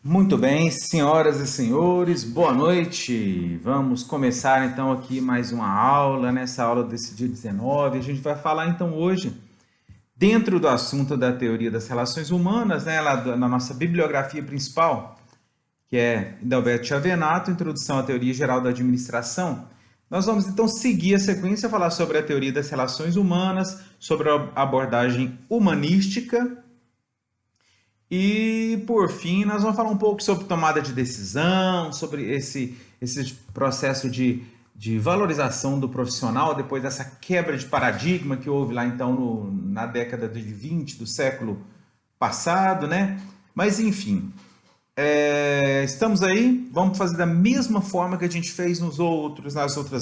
Muito bem, senhoras e senhores, boa noite. Vamos começar então aqui mais uma aula, nessa aula desse dia 19. A gente vai falar então hoje, dentro do assunto da teoria das relações humanas, né, na nossa bibliografia principal, que é Dalberto Chavenato, Introdução à Teoria Geral da Administração. Nós vamos então seguir a sequência, falar sobre a teoria das relações humanas, sobre a abordagem humanística. E, por fim, nós vamos falar um pouco sobre tomada de decisão, sobre esse processo de valorização do profissional, depois dessa quebra de paradigma que houve lá, então, na década de 20 do século passado, né? Mas, enfim, estamos aí, vamos fazer da mesma forma que a gente fez nas outras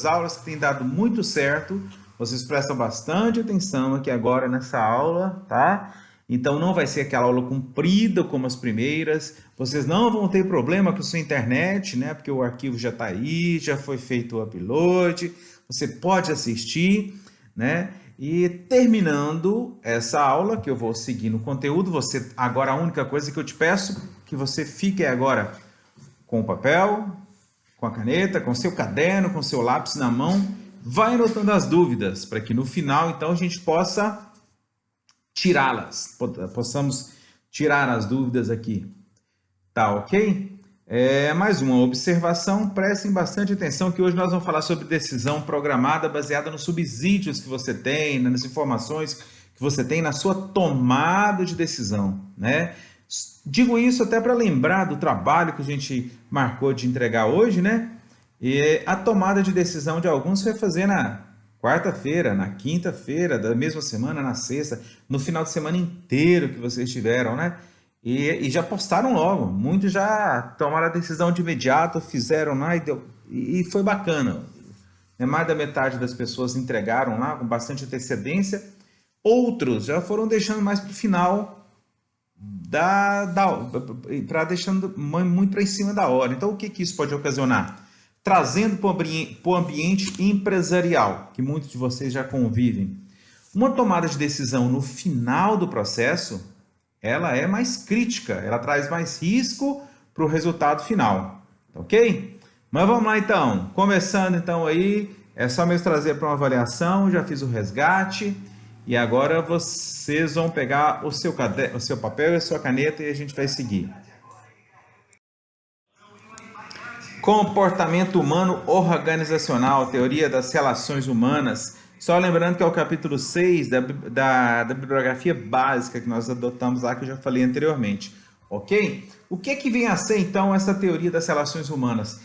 aulas, que tem dado muito certo. Vocês prestam bastante atenção aqui agora nessa aula, tá? Então não vai ser aquela aula comprida como as primeiras. Vocês não vão ter problema com a sua internet, né? Porque o arquivo já está aí, já foi feito o upload. Você pode assistir, né? E terminando essa aula, que eu vou seguir no conteúdo, você agora a única coisa que eu te peço que você fique agora com o papel, com a caneta, com o seu caderno, com o seu lápis na mão, vai anotando as dúvidas para que no final então a gente possa tirá-las, possamos tirar as dúvidas aqui. Tá ok? Mais uma observação, prestem bastante atenção que hoje nós vamos falar sobre decisão programada baseada nos subsídios que você tem, nas informações que você tem na sua tomada de decisão, né? Digo isso até para lembrar do trabalho que a gente marcou de entregar hoje, né? E a tomada de decisão de alguns foi fazer na quarta-feira, na quinta-feira, da mesma semana, na sexta, no final de semana inteiro que vocês tiveram, né? E já postaram logo, muitos já tomaram a decisão de imediato, fizeram lá e foi bacana. Mais da metade das pessoas entregaram lá com bastante antecedência, outros já foram deixando mais para o final, para deixando muito para em cima da hora. Então, o que isso pode ocasionar? Trazendo para o ambiente empresarial, que muitos de vocês já convivem. Uma tomada de decisão no final do processo, ela é mais crítica, ela traz mais risco para o resultado final, ok? Mas vamos lá então, começando então aí, é só mesmo trazer para uma avaliação, já fiz o resgate, e agora vocês vão pegar o seu papel e a sua caneta e a gente vai seguir. Comportamento humano organizacional, teoria das relações humanas. Só lembrando que é o capítulo 6 da bibliografia básica que nós adotamos lá, que eu já falei anteriormente. Ok? O que vem a ser, então, essa teoria das relações humanas?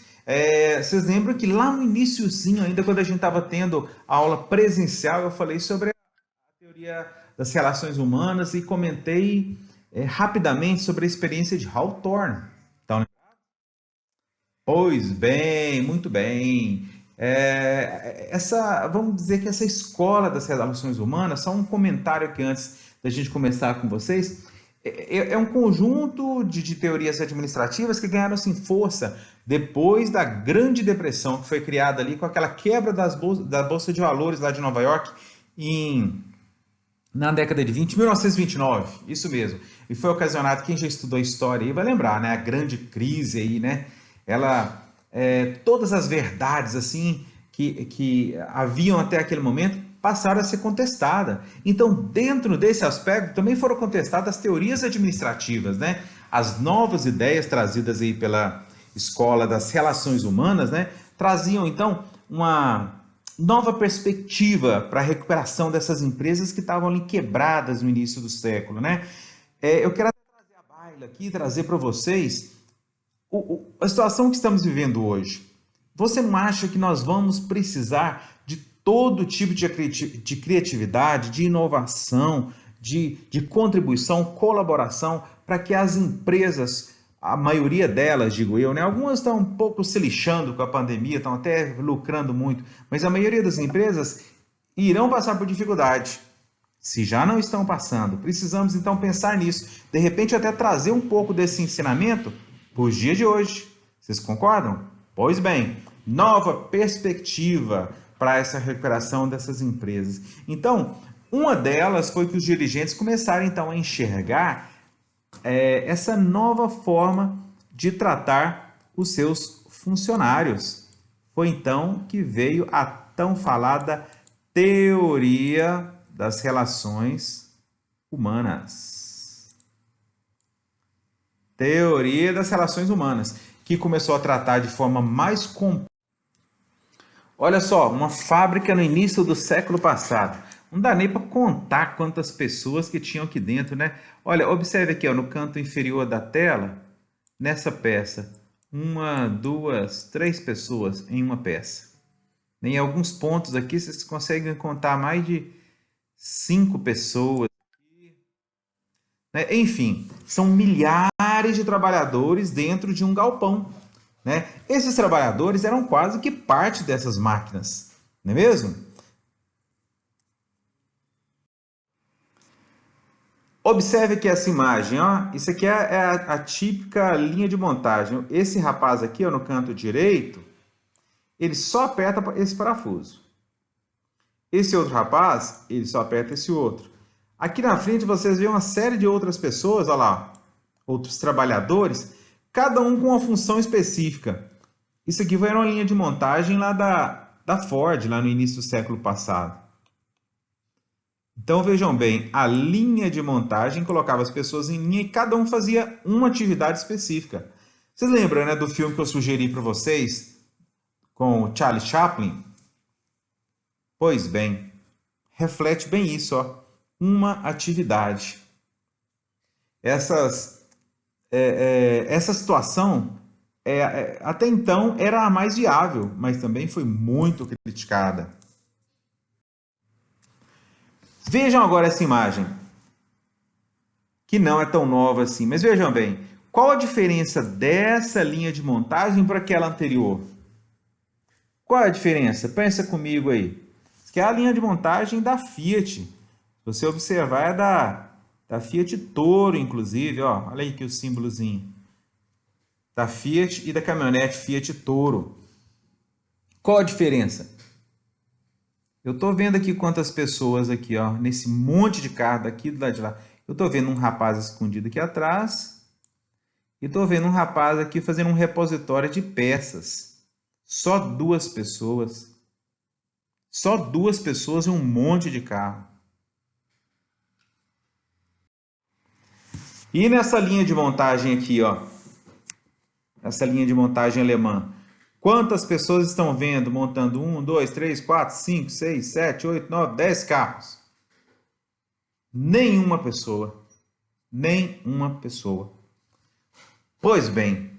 Vocês lembram que lá no iniciozinho, ainda quando a gente estava tendo a aula presencial, eu falei sobre a teoria das relações humanas e comentei rapidamente sobre a experiência de Hawthorne. Então, pois bem, muito bem. Vamos dizer que essa escola das relações humanas, só um comentário aqui antes da gente começar com vocês, é um conjunto de teorias administrativas que ganharam assim, força depois da Grande Depressão, que foi criada ali com aquela quebra da Bolsa de Valores lá de Nova York na década de 20, 1929, isso mesmo. E foi ocasionado, quem já estudou história aí vai lembrar, né? A grande crise aí, né? Todas as verdades assim que haviam até aquele momento passaram a ser contestadas. Então, dentro desse aspecto, também foram contestadas as teorias administrativas, né? As novas ideias trazidas aí pela escola das relações humanas, né? Traziam, então, uma nova perspectiva para a recuperação dessas empresas que estavam ali quebradas no início do século, né? Eu quero trazer a baila aqui, trazer para vocês a situação que estamos vivendo hoje. Você não acha que nós vamos precisar de todo tipo de criatividade, de inovação, de contribuição, colaboração, para que as empresas, a maioria delas, digo eu, né? Algumas estão um pouco se lixando com a pandemia, estão até lucrando muito, mas a maioria das empresas irão passar por dificuldade. Se já não estão passando, precisamos então pensar nisso. De repente, até trazer um pouco desse ensinamento para os dias de hoje. Vocês concordam? Pois bem, nova perspectiva para essa recuperação dessas empresas. Então, uma delas foi que os dirigentes começaram então a enxergar essa nova forma de tratar os seus funcionários. Foi então que veio a tão falada teoria das relações humanas. Teoria das relações humanas, que começou a tratar de forma mais completa. Olha só, uma fábrica no início do século passado. Não dá nem para contar quantas pessoas que tinham aqui dentro, né? Olha, observe aqui, ó, no canto inferior da tela, nessa peça, uma, duas, três pessoas em uma peça. Em alguns pontos aqui, vocês conseguem contar mais de 5 pessoas. Né? Enfim, são milhares de trabalhadores dentro de um galpão. Né? Esses trabalhadores eram quase que parte dessas máquinas, não é mesmo? Observe que essa imagem, ó, isso aqui é a típica linha de montagem. Esse rapaz aqui, ó, no canto direito, ele só aperta esse parafuso. Esse outro rapaz, ele só aperta esse outro. Aqui na frente vocês veem uma série de outras pessoas, olha lá, outros trabalhadores, cada um com uma função específica. Isso aqui foi uma linha de montagem lá da Ford, lá no início do século passado. Então vejam bem, a linha de montagem colocava as pessoas em linha e cada um fazia uma atividade específica. Vocês lembram, né, do filme que eu sugeri para vocês com o Charlie Chaplin? Pois bem, reflete bem isso, ó, uma atividade. Essa situação até então era a mais viável, mas também foi muito criticada. Vejam agora essa imagem, que não é tão nova assim, mas vejam bem, qual a diferença dessa linha de montagem para aquela anterior? Qual é a diferença? Pensa comigo aí. Que é a linha de montagem da Fiat. Se você observar, é da Fiat Toro, inclusive, ó, olha aí aqui o símbolozinho. Da Fiat e da caminhonete Fiat Toro. Qual a diferença? Eu estou vendo aqui quantas pessoas aqui, ó, nesse monte de carro daqui do lado de lá. Eu estou vendo um rapaz escondido aqui atrás. E estou vendo um rapaz aqui fazendo um repositório de peças. Só 2 pessoas. Só 2 pessoas e um monte de carro. E nessa linha de montagem aqui, ó. Essa linha de montagem alemã. Quantas pessoas estão vendo montando 1, 2, 3, 4, 5, 6, 7, 8, 9, 10 carros? Nenhuma pessoa. Nenhuma pessoa. Pois bem,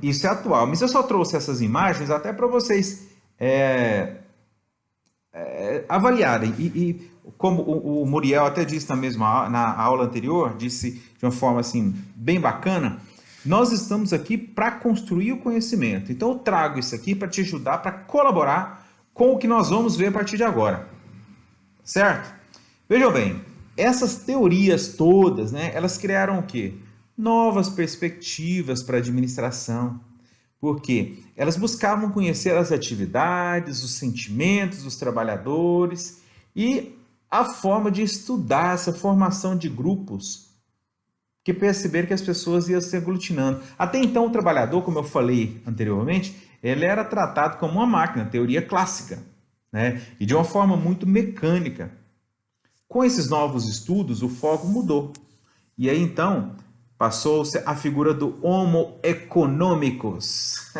isso é atual. Mas eu só trouxe essas imagens até para vocês avaliarem. E como o Muriel até disse na aula anterior, disse de uma forma assim bem bacana, nós estamos aqui para construir o conhecimento. Então eu trago isso aqui para te ajudar, para colaborar com o que nós vamos ver a partir de agora. Certo? Vejam bem, essas teorias todas, né, elas criaram o quê? Novas perspectivas para a administração. Porque elas buscavam conhecer as atividades, os sentimentos dos trabalhadores e a forma de estudar essa formação de grupos que perceberam que as pessoas iam se aglutinando. Até então, o trabalhador, como eu falei anteriormente, ele era tratado como uma máquina, teoria clássica, né? E de uma forma muito mecânica. Com esses novos estudos, o foco mudou. E aí, então, passou-se a figura do Homo economicus.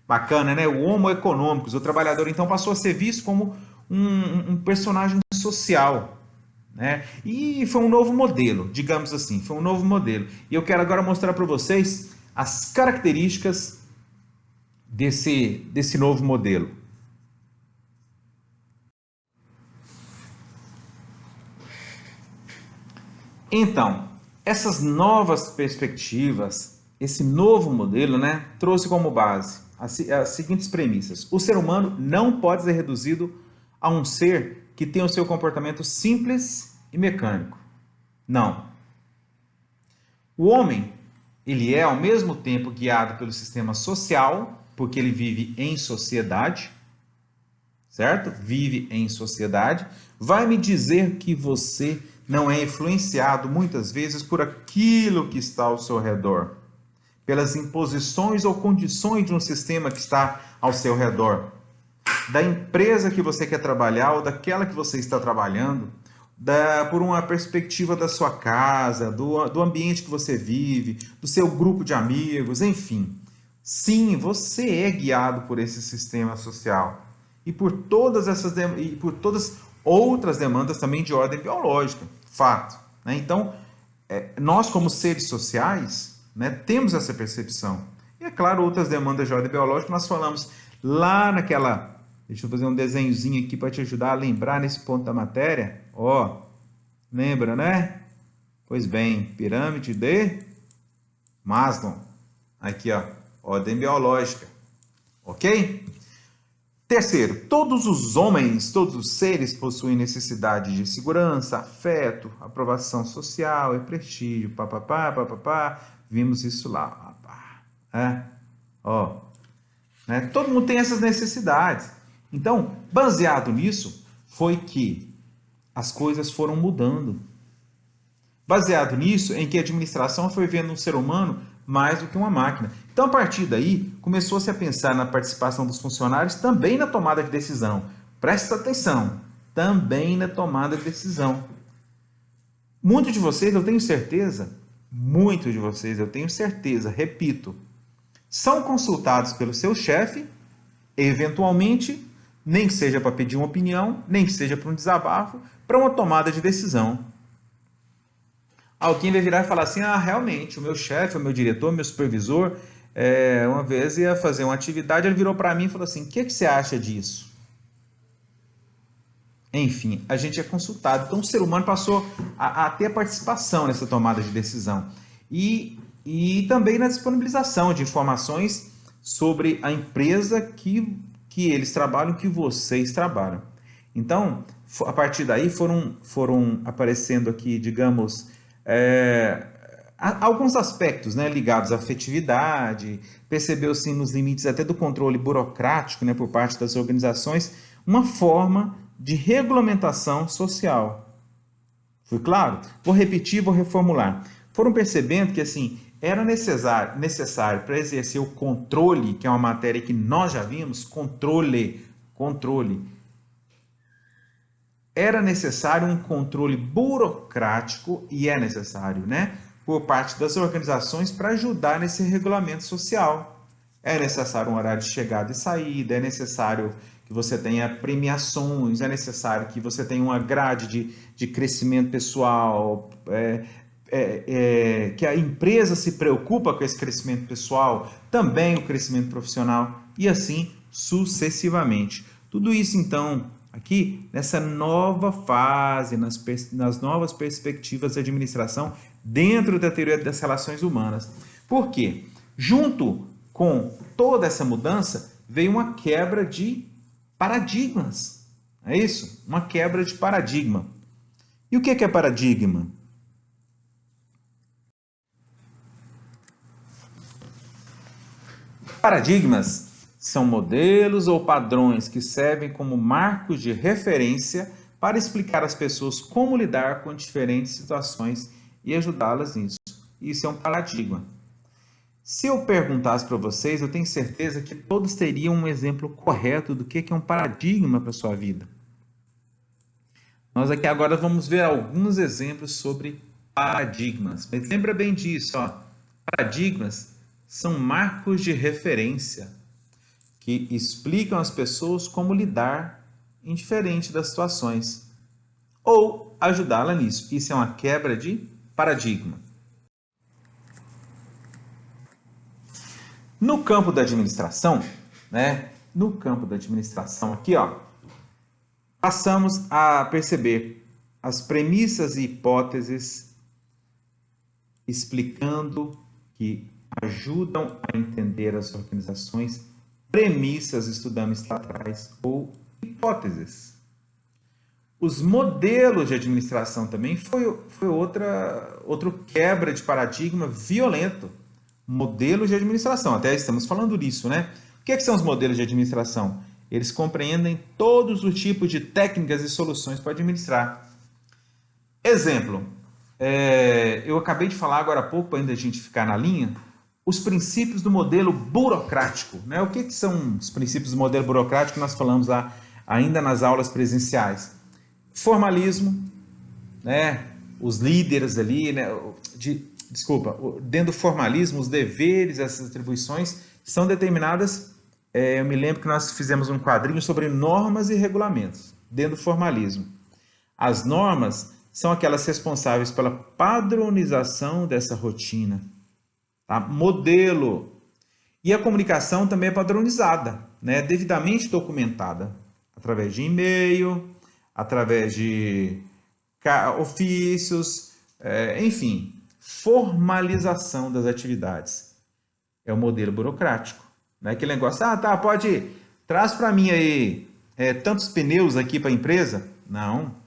Bacana, né? O Homo economicus. O trabalhador, então, passou a ser visto como um personagem social. Né? E foi um novo modelo, digamos assim, foi um novo modelo. E eu quero agora mostrar para vocês as características desse novo modelo. Então, essas novas perspectivas, esse novo modelo, né, trouxe como base as seguintes premissas. O ser humano não pode ser reduzido a um ser que tem o seu comportamento simples e mecânico. Não. O homem, ele é ao mesmo tempo guiado pelo sistema social, porque ele vive em sociedade, certo? Vive em sociedade. Vai me dizer que você não é influenciado muitas vezes por aquilo que está ao seu redor. pelas imposições ou condições de um sistema que está ao seu redor, da empresa que você quer trabalhar ou daquela que você está trabalhando, por uma perspectiva da sua casa, do ambiente que você vive, do seu grupo de amigos, enfim. Sim, você é guiado por esse sistema social e por todas outras demandas também de ordem biológica, fato, né? Então, nós como seres sociais, né, temos essa percepção. E é claro, outras demandas de ordem biológica nós falamos lá naquela. Deixa eu fazer um desenhozinho aqui para te ajudar a lembrar nesse ponto da matéria. Ó, lembra, né? Pois bem, pirâmide de Maslow. Aqui, ó, ordem biológica. Ok? Terceiro, todos os homens, todos os seres possuem necessidade de segurança, afeto, aprovação social e prestígio. Papapá, papapá. Vimos isso lá. Ó, né? Todo mundo tem essas necessidades. Então, baseado nisso, foi que as coisas foram mudando. Baseado nisso, em que a administração foi vendo um ser humano mais do que uma máquina. Então, a partir daí, começou-se a pensar na participação dos funcionários também na tomada de decisão. Presta atenção, também na tomada de decisão. Muitos de vocês, eu tenho certeza, repito, são consultados pelo seu chefe, eventualmente, nem que seja para pedir uma opinião, nem que seja para um desabafo, para uma tomada de decisão. Alguém vai virar e falar assim, realmente, o meu chefe, o meu diretor, o meu supervisor, uma vez ia fazer uma atividade, ele virou para mim e falou assim, o que você acha disso? Enfim, a gente é consultado. Então, o ser humano passou a ter participação nessa tomada de decisão. E também na disponibilização de informações sobre a empresa que eles trabalham, que vocês trabalham. Então, a partir daí foram aparecendo aqui, digamos, alguns aspectos, né, ligados à afetividade, percebeu-se nos limites até do controle burocrático, né, por parte das organizações, uma forma de regulamentação social. Foi claro? Vou repetir, vou reformular. Foram percebendo que assim era necessário para exercer o controle, que é uma matéria que nós já vimos, controle. Era necessário um controle burocrático, e é necessário, né, por parte das organizações para ajudar nesse regulamento social. É necessário um horário de chegada e saída, é necessário que você tenha premiações, é necessário que você tenha uma grade de crescimento pessoal, que a empresa se preocupa com esse crescimento pessoal, também o crescimento profissional, e assim sucessivamente. Tudo isso, então, aqui nessa nova fase, nas novas perspectivas de administração dentro da teoria das relações humanas. Por quê? Junto com toda essa mudança, veio uma quebra de paradigmas. É isso? Uma quebra de paradigma. E o que é paradigma? Paradigmas são modelos ou padrões que servem como marcos de referência para explicar às pessoas como lidar com diferentes situações e ajudá-las nisso. Isso é um paradigma. Se eu perguntasse para vocês, eu tenho certeza que todos teriam um exemplo correto do que é um paradigma para a sua vida. Nós aqui agora vamos ver alguns exemplos sobre paradigmas. Mas lembra bem disso, ó. Paradigmas são marcos de referência que explicam às pessoas como lidar em diferentes das situações ou ajudá-la nisso. Isso é uma quebra de paradigma. No campo da administração, né? No campo da administração aqui, ó, passamos a perceber as premissas e hipóteses explicando que ajudam a entender as organizações. Premissas estudamos lá atrás, ou hipóteses. Os modelos de administração também foi outro quebra de paradigma violento. Modelos de administração, até estamos falando disso, né? O que são os modelos de administração? Eles compreendem todos os tipos de técnicas e soluções para administrar. Exemplo, eu acabei de falar agora há pouco, ainda a gente ficar na linha, os princípios do modelo burocrático, né? O que são os princípios do modelo burocrático? Nós falamos lá ainda nas aulas presenciais. Formalismo, né? Os líderes ali, né? Dentro do formalismo, os deveres, essas atribuições são determinadas. Eu me lembro que nós fizemos um quadrinho sobre normas e regulamentos dentro do formalismo. As normas são aquelas responsáveis pela padronização dessa rotina, tá? Modelo. E a comunicação também é padronizada, né? Devidamente documentada, através de e-mail, através de ofícios, enfim, formalização das atividades. É o modelo burocrático. Não é aquele negócio, traz para mim aí tantos pneus aqui para a empresa. Não.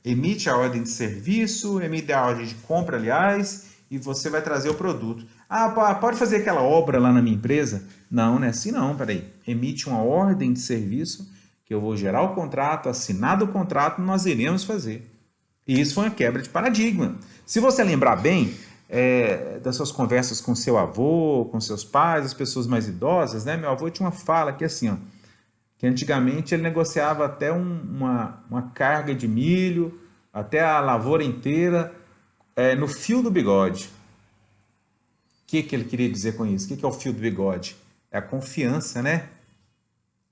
Emite a ordem de serviço, emite a ordem de compra, aliás, e você vai trazer o produto. Pode fazer aquela obra lá na minha empresa? Não, não é assim não, peraí. Emite uma ordem de serviço, que eu vou gerar o contrato, assinado o contrato, nós iremos fazer. E isso foi uma quebra de paradigma. Se você lembrar bem das suas conversas com seu avô, com seus pais, as pessoas mais idosas, né? Meu avô tinha uma fala que assim, ó, que antigamente ele negociava até uma carga de milho, até a lavoura inteira, no fio do bigode. O que ele queria dizer com isso? O que é o fio do bigode? É a confiança, né?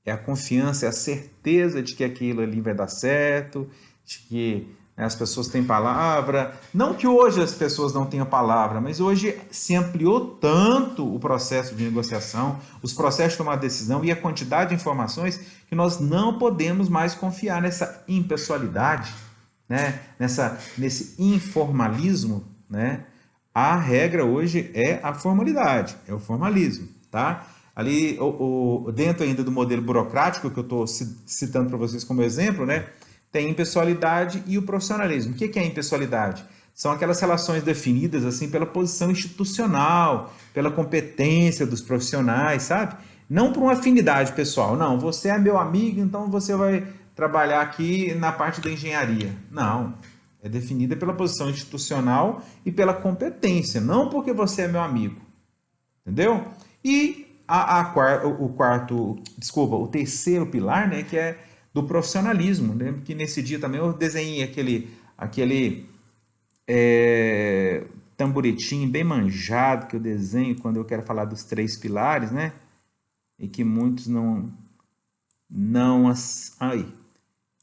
É a confiança, é a certeza de que aquilo ali vai dar certo, de que as pessoas têm palavra. Não que hoje as pessoas não tenham palavra, mas hoje se ampliou tanto o processo de negociação, os processos de tomar decisão e a quantidade de informações que nós não podemos mais confiar nessa impessoalidade, né? Nesse informalismo, né? A regra hoje é a formalidade, é o formalismo, tá? Ali, dentro ainda do modelo burocrático, que eu estou citando para vocês como exemplo, né? Tem a impessoalidade e o profissionalismo. O que é a impessoalidade? São aquelas relações definidas assim pela posição institucional, pela competência dos profissionais, sabe? Não por uma afinidade pessoal. Não, você é meu amigo, então você vai trabalhar aqui na parte da engenharia. Não. É definida pela posição institucional e pela competência, não porque você é meu amigo. Entendeu? E o terceiro pilar, né, que é do profissionalismo. Lembro que nesse dia também eu desenhei aquele tamboretinho bem manjado que eu desenho quando eu quero falar dos três pilares, né? E que muitos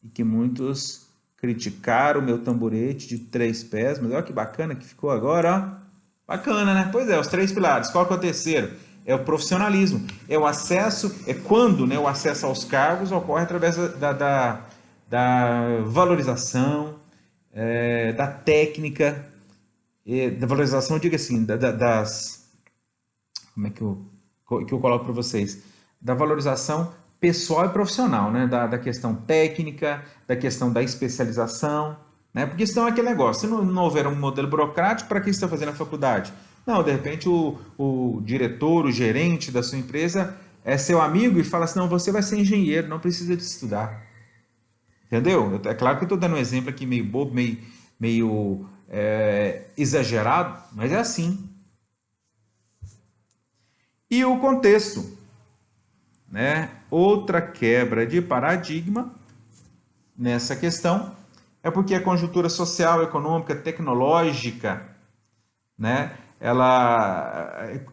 e que muitos criticaram o meu tamborete de 3 pés, mas olha que bacana que ficou agora, ó. Bacana, né? Pois é, os 3 pilares. Qual que é o terceiro? É o profissionalismo. É o acesso, quando, né, o acesso aos cargos ocorre através da valorização, da técnica, da valorização, eu digo assim, como é que eu coloco para vocês? Da valorização pessoal e profissional, né? Da questão técnica, da questão da especialização, né? Porque senão é aquele negócio, se não houver um modelo burocrático, para que você está fazendo a faculdade? Não, de repente o diretor, o gerente da sua empresa é seu amigo e fala assim, não, você vai ser engenheiro, não precisa de estudar. Entendeu? É claro que eu estou dando um exemplo aqui meio bobo, meio exagerado, mas é assim. E o contexto, né? Outra quebra de paradigma nessa questão é porque a conjuntura social, econômica, tecnológica, né?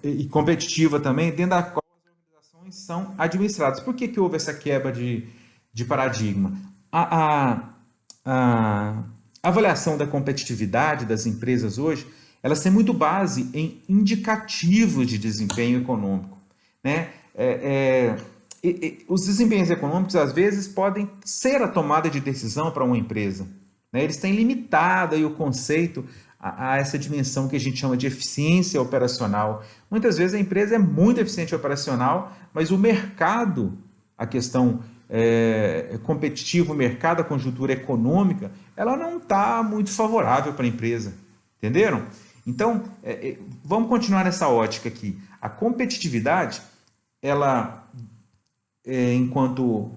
E competitiva também, dentro da qual as organizações são administradas. Por que houve essa quebra de paradigma? A avaliação da competitividade das empresas hoje, elas têm muito base em indicativos de desempenho econômico, né? Os desempenhos econômicos, às vezes, podem ser a tomada de decisão para uma empresa, né? Eles têm limitado aí o conceito a essa dimensão que a gente chama de eficiência operacional. Muitas vezes a empresa é muito eficiente operacional, mas o mercado, a questão competitiva, o mercado, a conjuntura econômica, ela não está muito favorável para a empresa. Entenderam? Então, vamos continuar nessa ótica aqui. A competitividade, ela, enquanto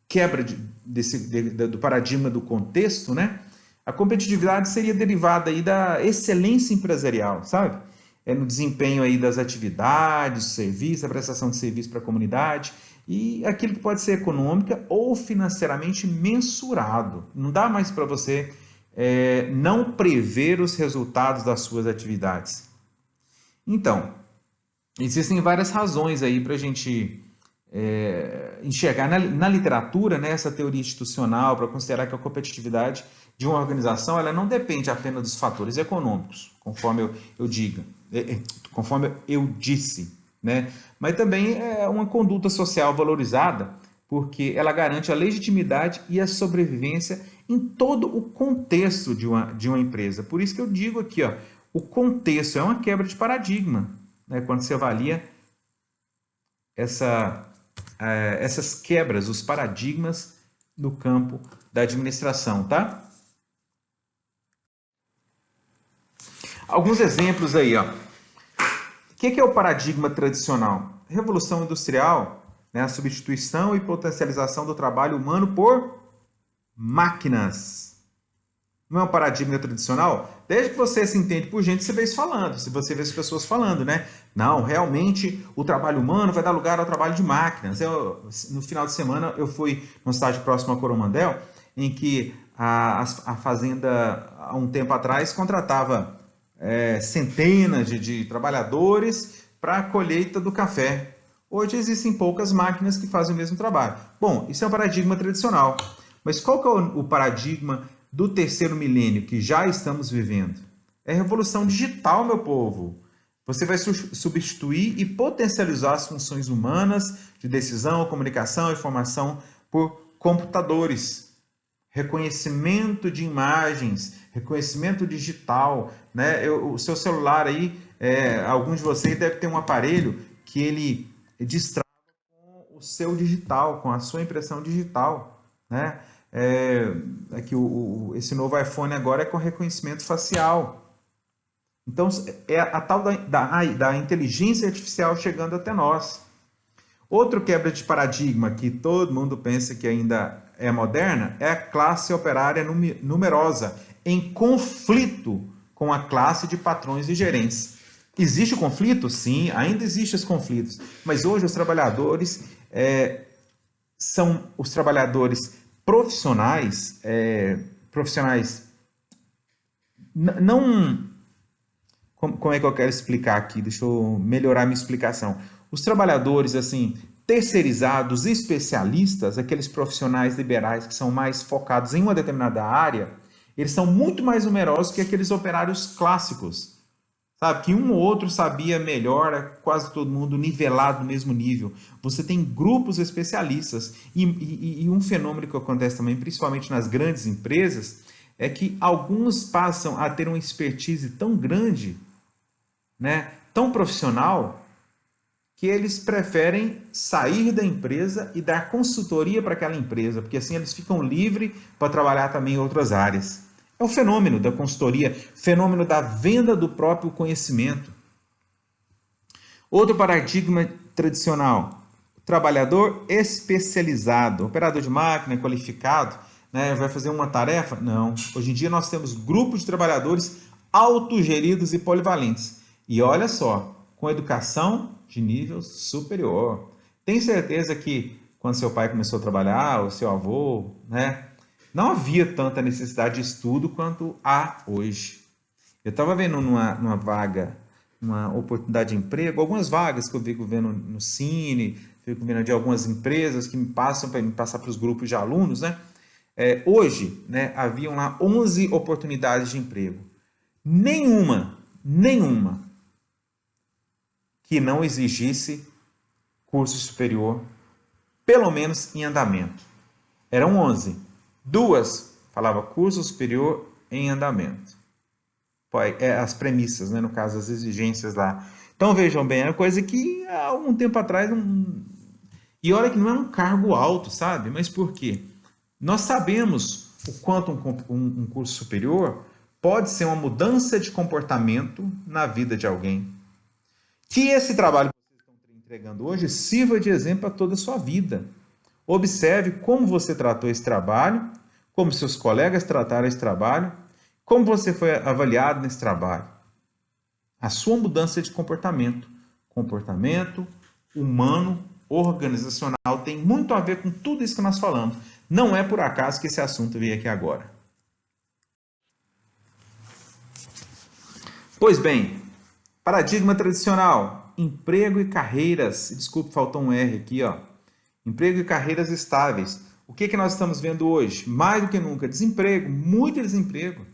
quebra do paradigma do contexto, né? A competitividade seria derivada aí da excelência empresarial, sabe? no desempenho aí das atividades, serviço, a prestação de serviço para a comunidade, e aquilo que pode ser econômica ou financeiramente mensurado. Não dá mais para você não prever os resultados das suas atividades. Então, existem várias razões aí para a gente enxergar na literatura, né, essa teoria institucional, para considerar que a competitividade de uma organização ela não depende apenas dos fatores econômicos, conforme eu disse, né? Mas também é uma conduta social valorizada, porque ela garante a legitimidade e a sobrevivência em todo o contexto de uma empresa. Por isso que eu digo aqui, ó, o contexto é uma quebra de paradigma, né, quando se avalia essas quebras, os paradigmas no campo da administração, tá? Alguns exemplos aí, ó. O que é o paradigma tradicional? Revolução Industrial, né, a substituição e potencialização do trabalho humano por máquinas. Não é um paradigma tradicional? Desde que você se entende por gente, você vê isso falando, se você vê as pessoas falando, né? Não, realmente o trabalho humano vai dar lugar ao trabalho de máquinas. No final de semana eu fui numa cidade próxima a Coromandel, em que a fazenda, há um tempo atrás, contratava centenas de trabalhadores para a colheita do café. Hoje existem poucas máquinas que fazem o mesmo trabalho. Bom, isso é um paradigma tradicional. Mas qual que é o paradigma do terceiro milênio que já estamos vivendo? É a revolução digital, meu povo. Você vai substituir e potencializar as funções humanas de decisão, comunicação e informação por computadores. Reconhecimento de imagens, reconhecimento digital, né? O seu celular aí, alguns de vocês devem ter um aparelho que ele destrava com o seu digital, com a sua impressão digital, né? Aqui esse novo iPhone agora é com reconhecimento facial. Então, é a tal da inteligência artificial chegando até nós. Outro quebra de paradigma que todo mundo pensa que ainda é moderna é a classe operária numerosa, em conflito com a classe de patrões e gerentes. Existe o conflito? Sim, ainda existem os conflitos. Mas hoje os trabalhadores são os trabalhadores profissionais, não... Como é que eu quero explicar aqui? Deixa eu melhorar minha explicação. Os trabalhadores, assim, terceirizados, especialistas, aqueles profissionais liberais que são mais focados em uma determinada área, eles são muito mais numerosos que aqueles operários clássicos, sabe? Que um ou outro sabia melhor, quase todo mundo nivelado no mesmo nível. Você tem grupos especialistas. E um fenômeno que acontece também, principalmente nas grandes empresas, é que alguns passam a ter uma expertise tão grande, né, tão profissional, que eles preferem sair da empresa e dar consultoria para aquela empresa, porque assim eles ficam livres para trabalhar também em outras áreas. É o fenômeno da consultoria, fenômeno da venda do próprio conhecimento. Outro paradigma tradicional, trabalhador especializado, operador de máquina, qualificado, né, vai fazer uma tarefa? Não. Hoje em dia nós temos grupos de trabalhadores autogeridos e polivalentes. E olha só, com educação de nível superior. Tem certeza que quando seu pai começou a trabalhar, o seu avô, né, não havia tanta necessidade de estudo quanto há hoje. Eu estava vendo numa vaga, uma oportunidade de emprego, algumas vagas que eu fico vendo no Cine, fico vendo de algumas empresas que me passam para me passar para os grupos de alunos, né? Hoje, né, haviam lá 11 oportunidades de emprego. Nenhuma que não exigisse curso superior, pelo menos em andamento. Eram 11. Duas falava curso superior em andamento. As premissas, né, no caso, as exigências lá. Então, vejam bem, é uma coisa que há algum tempo atrás... E olha que não é um cargo alto, sabe? Mas por quê? Nós sabemos o quanto um curso superior pode ser uma mudança de comportamento na vida de alguém. Que esse trabalho que vocês estão entregando hoje sirva de exemplo para toda a sua vida. Observe como você tratou esse trabalho, como seus colegas trataram esse trabalho, como você foi avaliado nesse trabalho. A sua mudança de comportamento. Comportamento humano, organizacional, tem muito a ver com tudo isso que nós falamos. Não é por acaso que esse assunto veio aqui agora. Pois bem, paradigma tradicional, emprego e carreiras. Desculpe, faltou um R aqui, ó. Emprego e carreiras estáveis. O que nós estamos vendo hoje? Mais do que nunca, desemprego, muito desemprego.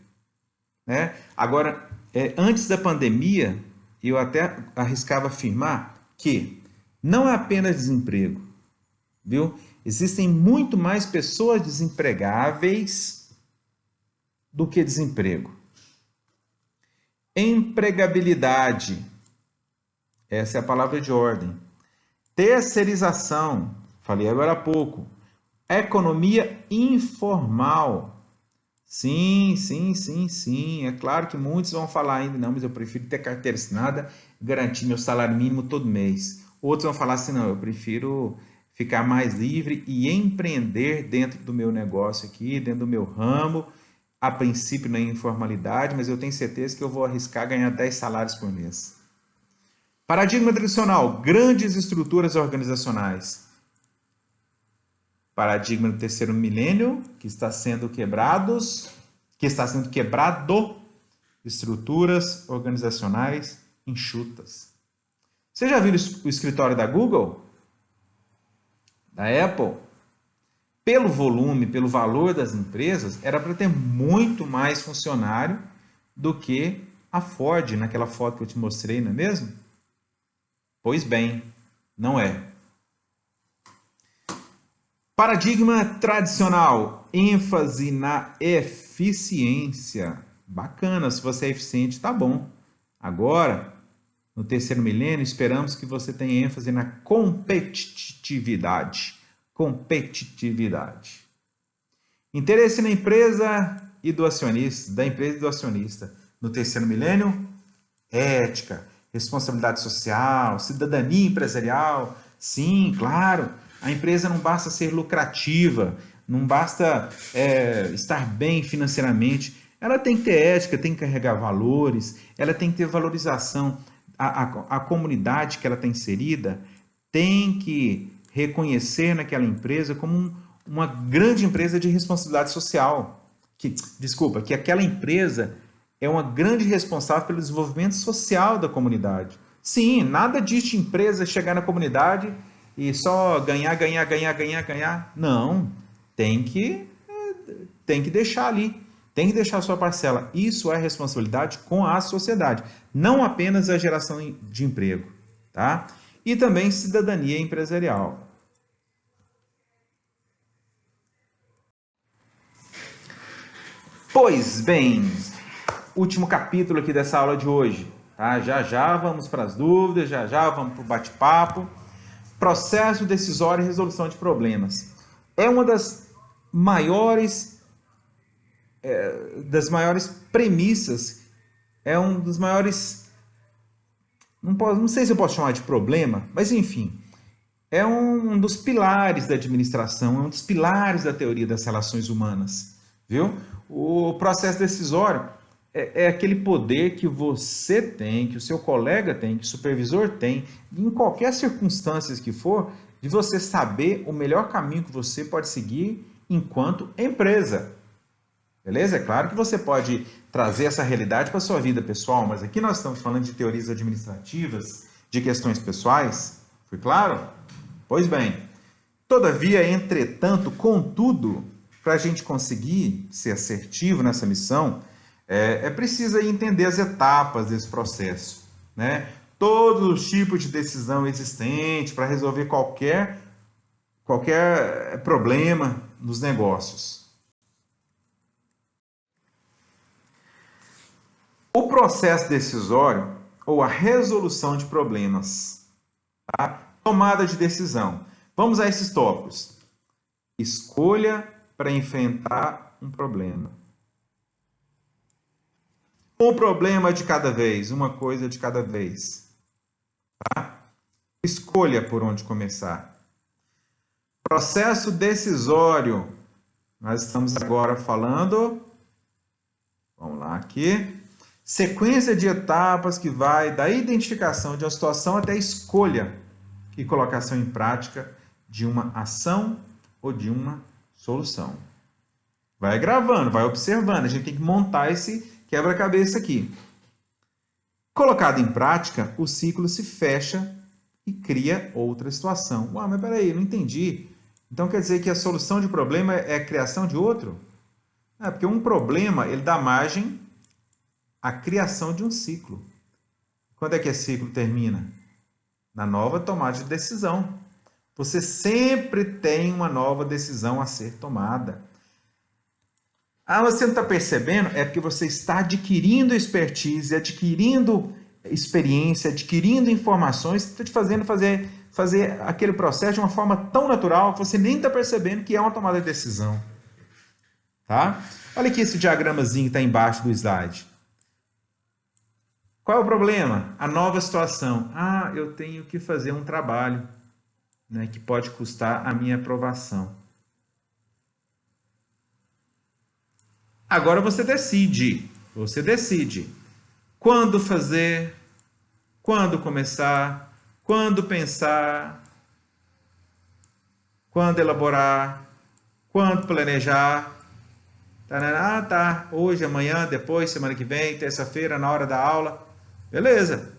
Né? Agora, antes da pandemia, eu até arriscava afirmar que não é apenas desemprego, viu? Existem muito mais pessoas desempregáveis do que desemprego. Empregabilidade, essa é a palavra de ordem. Terceirização, falei agora há pouco. Economia informal. Sim. É claro que muitos vão falar ainda, não, mas eu prefiro ter carteira assinada e garantir meu salário mínimo todo mês. Outros vão falar assim, não, eu prefiro ficar mais livre e empreender dentro do meu negócio aqui, dentro do meu ramo, a princípio na informalidade, mas eu tenho certeza que eu vou arriscar ganhar 10 salários por mês. Paradigma tradicional, grandes estruturas organizacionais. Paradigma do terceiro milênio, que está sendo quebrado, estruturas organizacionais enxutas. Você já viu o escritório da Google? Da Apple? Pelo volume, pelo valor das empresas, era para ter muito mais funcionário do que a Ford, naquela foto que eu te mostrei, não é mesmo? Pois bem, não é. Paradigma tradicional, ênfase na eficiência. Bacana, se você é eficiente, tá bom. Agora, no terceiro milênio, esperamos que você tenha ênfase na competitividade. Interesse na empresa e do acionista, da empresa e do acionista. No terceiro milênio, ética, responsabilidade social, cidadania empresarial. Sim, claro. A empresa não basta ser lucrativa, não basta estar bem financeiramente. Ela tem que ter ética, tem que carregar valores, ela tem que ter valorização. A comunidade que ela está inserida tem que reconhecer naquela empresa como uma grande empresa de responsabilidade social. Que aquela empresa é uma grande responsável pelo desenvolvimento social da comunidade. Sim, nada disso de empresa chegar na comunidade e só ganhar. Não, tem que deixar ali, tem que deixar a sua parcela. Isso é responsabilidade com a sociedade, não apenas a geração de emprego, tá? E também cidadania empresarial. Pois bem, último capítulo aqui dessa aula de hoje, tá? Já vamos para as dúvidas, já vamos para o bate-papo. Processo decisório e resolução de problemas. É uma das maiores premissas, é um dos maiores, não sei se eu posso chamar de problema, mas enfim, é um dos pilares da administração, é um dos pilares da teoria das relações humanas, viu? O processo decisório é aquele poder que você tem, que o seu colega tem, que o supervisor tem, em qualquer circunstância que for, de você saber o melhor caminho que você pode seguir enquanto empresa. Beleza? É claro que você pode trazer essa realidade para a sua vida pessoal, mas aqui nós estamos falando de teorias administrativas, de questões pessoais. Foi claro? Pois bem. Todavia, entretanto, contudo, para a gente conseguir ser assertivo nessa missão, é preciso aí entender as etapas desse processo, né? Todos os tipos de decisão existentes para resolver qualquer problema nos negócios. O processo decisório ou a resolução de problemas, tá? Tomada de decisão. Vamos a esses tópicos. Escolha para enfrentar um problema. Um problema de cada vez, uma coisa de cada vez. Tá? Escolha por onde começar. Processo decisório. Nós estamos agora falando, vamos lá aqui, Sequência de etapas que vai da identificação de uma situação até a escolha e colocação em prática de uma ação ou de uma solução. Vai gravando, vai observando. A gente tem que montar esse quebra-cabeça aqui. Colocado em prática, o ciclo se fecha e cria outra situação. Uau, mas peraí, eu não entendi. Então quer dizer que a solução de problema é a criação de outro? Porque um problema ele dá margem à criação de um ciclo. Quando é que esse ciclo termina? Na nova tomada de decisão. Você sempre tem uma nova decisão a ser tomada. Você não está percebendo? É porque você está adquirindo expertise, adquirindo experiência, adquirindo informações, que está te fazendo fazer aquele processo de uma forma tão natural que você nem está percebendo que é uma tomada de decisão. Tá? Olha aqui esse diagramazinho que está embaixo do slide. Qual é o problema? A nova situação. Eu tenho que fazer um trabalho, né, que pode custar a minha aprovação. Agora você decide quando fazer, quando começar, quando pensar, quando elaborar, quando planejar. Tá, hoje, amanhã, depois, semana que vem, terça-feira, na hora da aula. Beleza.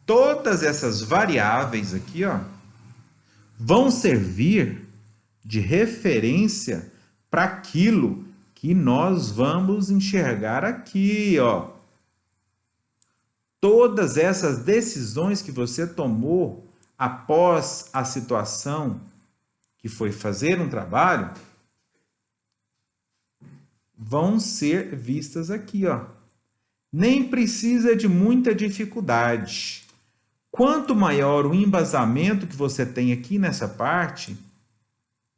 Todas essas variáveis aqui, vão servir de referência para aquilo que nós vamos enxergar aqui, Todas essas decisões que você tomou após a situação que foi fazer um trabalho vão ser vistas aqui, Nem precisa de muita dificuldade. Quanto maior o embasamento que você tem aqui nessa parte,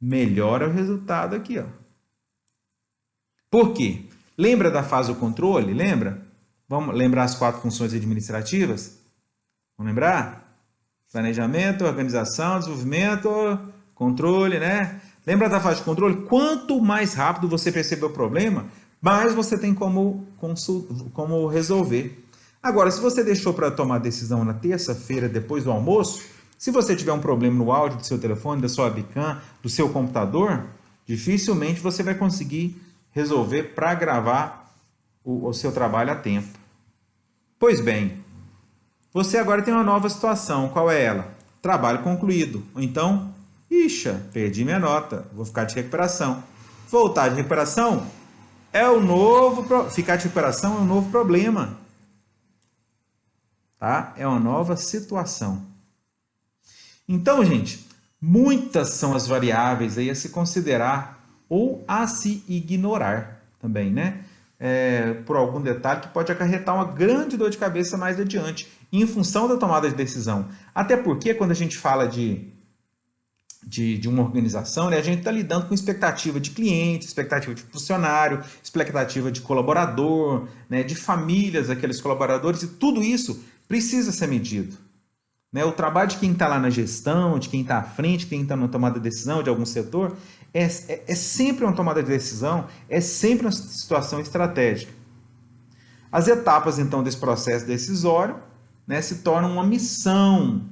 melhor é o resultado aqui, Por quê? Lembra da fase do controle? Lembra? Vamos lembrar as 4 funções administrativas? Vamos lembrar? Planejamento, organização, desenvolvimento, controle, né? Lembra da fase de controle? Quanto mais rápido você perceber o problema, mais você tem como resolver. Agora, se você deixou para tomar decisão na terça-feira, depois do almoço, se você tiver um problema no áudio do seu telefone, da sua webcam, do seu computador, dificilmente você vai conseguir resolver para gravar o seu trabalho a tempo. Pois bem, você agora tem uma nova situação. Qual é ela? Trabalho concluído. Ou então, perdi minha nota, vou ficar de recuperação. Voltar de recuperação ficar de recuperação é um novo problema. Tá? É uma nova situação. Então, gente, muitas são as variáveis aí a se considerar ou a se ignorar também, né? Por algum detalhe que pode acarretar uma grande dor de cabeça mais adiante, em função da tomada de decisão. Até porque, quando a gente fala de uma organização, né, a gente está lidando com expectativa de cliente, expectativa de funcionário, expectativa de colaborador, né, de famílias daqueles colaboradores, e tudo isso precisa ser medido. Né? O trabalho de quem está lá na gestão, de quem está à frente, de quem está na tomada de decisão de algum setor, é sempre uma tomada de decisão, é sempre uma situação estratégica. As etapas, então, desse processo decisório, né, se tornam uma missão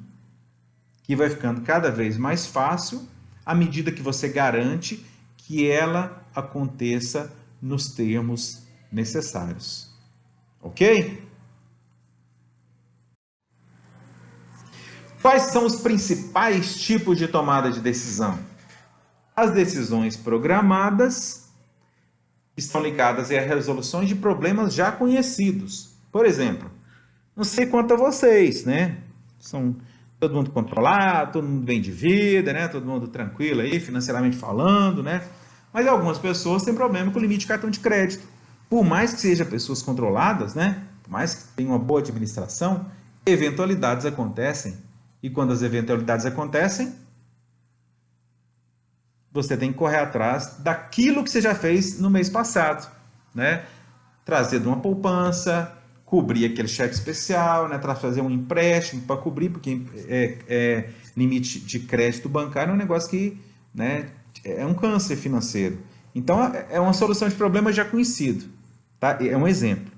que vai ficando cada vez mais fácil à medida que você garante que ela aconteça nos termos necessários. Ok? Quais são os principais tipos de tomada de decisão? As decisões programadas estão ligadas a resoluções de problemas já conhecidos. Por exemplo, não sei quanto a vocês, né? São todo mundo controlado, todo mundo bem de vida, né? Todo mundo tranquilo aí, financeiramente falando, né? Mas algumas pessoas têm problema com o limite de cartão de crédito. Por mais que sejam pessoas controladas, né? Por mais que tenham uma boa administração, eventualidades acontecem. E quando as eventualidades acontecem, você tem que correr atrás daquilo que você já fez no mês passado, né? Trazer de uma poupança, cobrir aquele cheque especial, né? Fazer um empréstimo para cobrir, porque limite de crédito bancário é um negócio que, né, é um câncer financeiro. Então, é uma solução de problema já conhecido, tá? É um exemplo.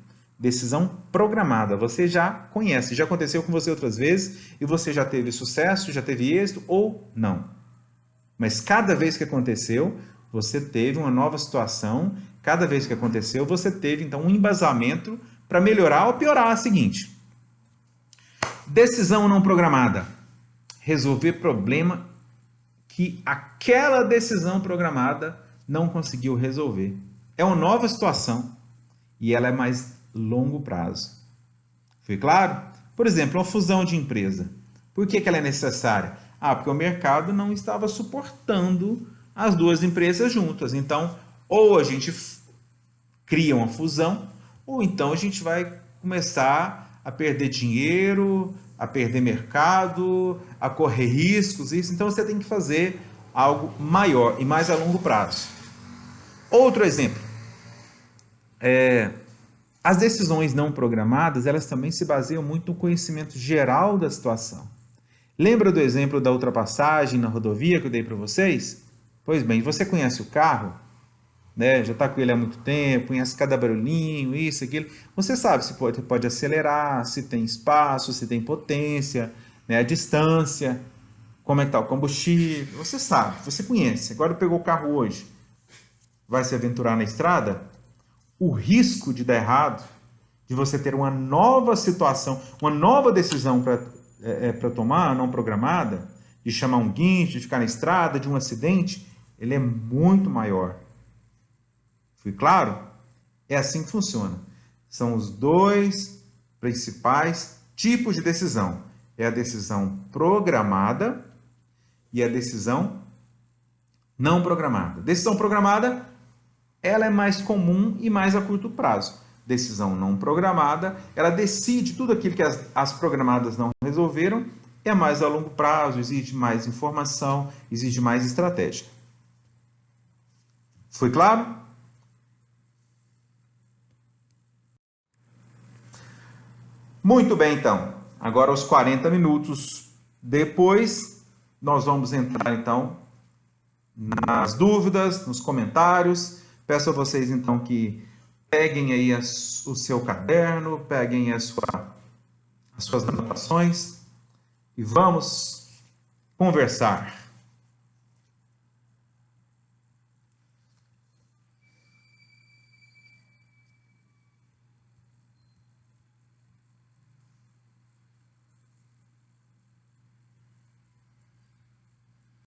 Decisão programada. Você já conhece, já aconteceu com você outras vezes e você já teve sucesso, já teve êxito ou não. Mas cada vez que aconteceu, você teve uma nova situação. Cada vez que aconteceu, você teve então um embasamento para melhorar ou piorar a seguinte. Decisão não programada. Resolver problema que aquela decisão programada não conseguiu resolver. É uma nova situação e ela é mais longo prazo. Foi claro? Por exemplo, uma fusão de empresa. Por que ela é necessária? Porque o mercado não estava suportando as duas empresas juntas. Então, ou a gente cria uma fusão, ou então a gente vai começar a perder dinheiro, a perder mercado, a correr riscos. Então, você tem que fazer algo maior e mais a longo prazo. Outro exemplo. As decisões não programadas, elas também se baseiam muito no conhecimento geral da situação. Lembra do exemplo da ultrapassagem na rodovia que eu dei para vocês? Pois bem, você conhece o carro, né? Já está com ele há muito tempo, conhece cada barulhinho, isso, aquilo. Você sabe se pode acelerar, se tem espaço, se tem potência, né? A distância, como é que está o combustível. Você sabe, você conhece. Agora pegou o carro hoje, vai se aventurar na estrada? O risco de dar errado, de você ter uma nova situação, uma nova decisão para tomar, não programada, de chamar um guincho, de ficar na estrada, de um acidente, ele é muito maior. Foi claro? É assim que funciona. São os dois principais tipos de decisão. É a decisão programada e a decisão não programada. Decisão programada, ela é mais comum e mais a curto prazo. Decisão não programada, ela decide tudo aquilo que as programadas não resolveram, é mais a longo prazo, exige mais informação, exige mais estratégia. Foi claro? Muito bem, então. Agora, aos 40 minutos depois, nós vamos entrar, então, nas dúvidas, nos comentários. Peço a vocês, então, que peguem aí o seu caderno, peguem as suas anotações e vamos conversar.